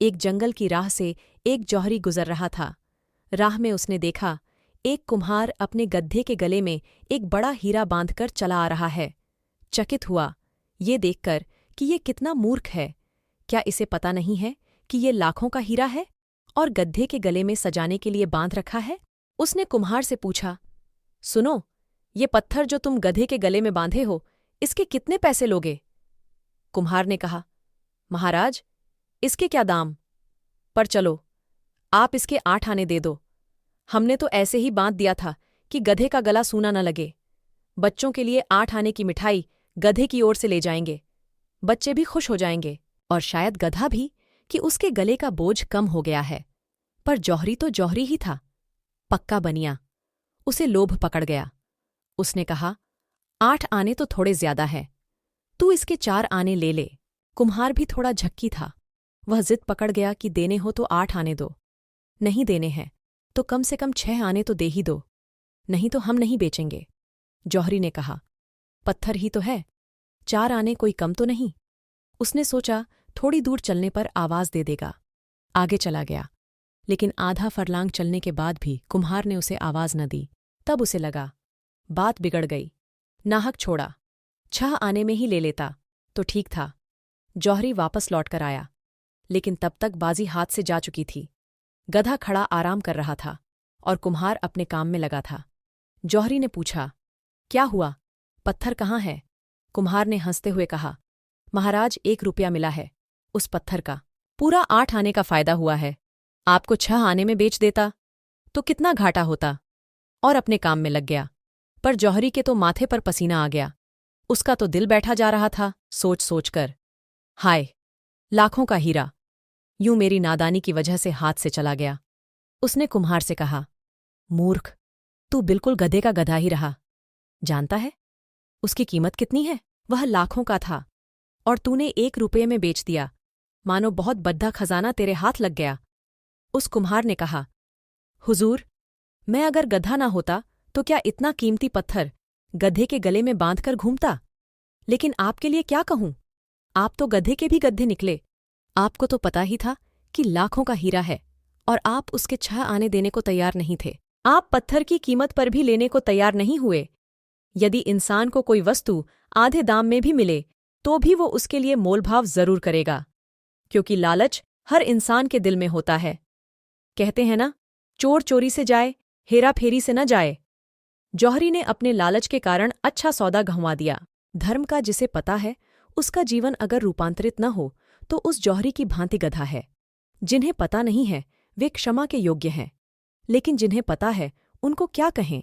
एक जंगल की राह से एक जौहरी गुजर रहा था। राह में उसने देखा एक कुम्हार अपने गड्ढे के गले में एक बड़ा हीरा बांधकर चला आ रहा है। चकित हुआ ये देखकर कि ये कितना मूर्ख है। क्या इसे पता नहीं है कि ये लाखों का हीरा है और गड्ढे के गले में सजाने के लिए बांध रखा है? उसने कुम्हार से पूछा, सुनो, ये पत्थर जो तुम गधे के गले में बांधे हो, इसके कितने पैसे लोगे? कुम्हार ने कहा, महाराज, इसके क्या दाम? पर चलो, आप इसके 8 आने दे दो। हमने तो ऐसे ही बांध दिया था कि गधे का गला सूना न लगे। बच्चों के लिए 8 आने की मिठाई गधे की ओर से ले जाएंगे। बच्चे भी खुश हो जाएंगे और शायद गधा भी कि उसके गले का बोझ कम हो गया है। पर जौहरी तो जौहरी ही था, पक्का बनिया। उसे लोभ पकड़ गया। उसने कहा, 8 आने तो थोड़े ज्यादा है, तू इसके 4 आने ले ले। कुम्हार भी थोड़ा झक्की था। वह जिद पकड़ गया कि देने हो तो 8 आने दो, नहीं देने हैं तो कम से कम 6 आने तो दे ही दो, नहीं तो हम नहीं बेचेंगे। जौहरी ने कहा, पत्थर ही तो है, 4 आने कोई कम तो नहीं। उसने सोचा थोड़ी दूर चलने पर आवाज दे देगा। आगे चला गया, लेकिन आधा फरलांग चलने के बाद भी कुम्हार ने उसे आवाज न दी। तब उसे लगा बात बिगड़ गई। नाहक छोड़ा, 6 आने में ही ले लेता तो ठीक था। जौहरी वापस लौटकर आया, लेकिन तब तक बाजी हाथ से जा चुकी थी। गधा खड़ा आराम कर रहा था और कुम्हार अपने काम में लगा था। जौहरी ने पूछा, क्या हुआ, पत्थर कहाँ है? कुम्हार ने हंसते हुए कहा, महाराज, 1 रुपया मिला है उस पत्थर का। पूरा 8 आने का फायदा हुआ है। आपको 6 आने में बेच देता तो कितना घाटा होता। और अपने काम में लग गया। पर जौहरी के तो माथे पर पसीना आ गया। उसका तो दिल बैठा जा रहा था सोच सोचकर। हाय, लाखों का हीरा यूं मेरी नादानी की वजह से हाथ से चला गया। उसने कुम्हार से कहा, मूर्ख, तू बिल्कुल गधे का गधा ही रहा। जानता है उसकी कीमत कितनी है? वह लाखों का था और तूने 1 रुपये में बेच दिया, मानो बहुत बद्धा खजाना तेरे हाथ लग गया। उस कुम्हार ने कहा, हुजूर, मैं अगर गधा ना होता तो क्या इतना कीमती पत्थर गधे के गले में बांधकर घूमता? लेकिन आपके लिए क्या कहूं, आप तो गधे के भी गधे निकले। आपको तो पता ही था कि लाखों का हीरा है और आप उसके 6 आने देने को तैयार नहीं थे। आप पत्थर की कीमत पर भी लेने को तैयार नहीं हुए। यदि इंसान को कोई वस्तु आधे दाम में भी मिले तो भी वो उसके लिए मोलभाव जरूर करेगा, क्योंकि लालच हर इंसान के दिल में होता है। कहते हैं ना, चोर चोरी से जाए, हेरा फेरी से न जाए। जौहरी ने अपने लालच के कारण अच्छा सौदा गंवा दिया। धर्म का जिसे पता है उसका जीवन अगर रूपांतरित न हो तो उस जौहरी की भांति गधा है। जिन्हें पता नहीं है वे क्षमा के योग्य हैं, लेकिन जिन्हें पता है उनको क्या कहें।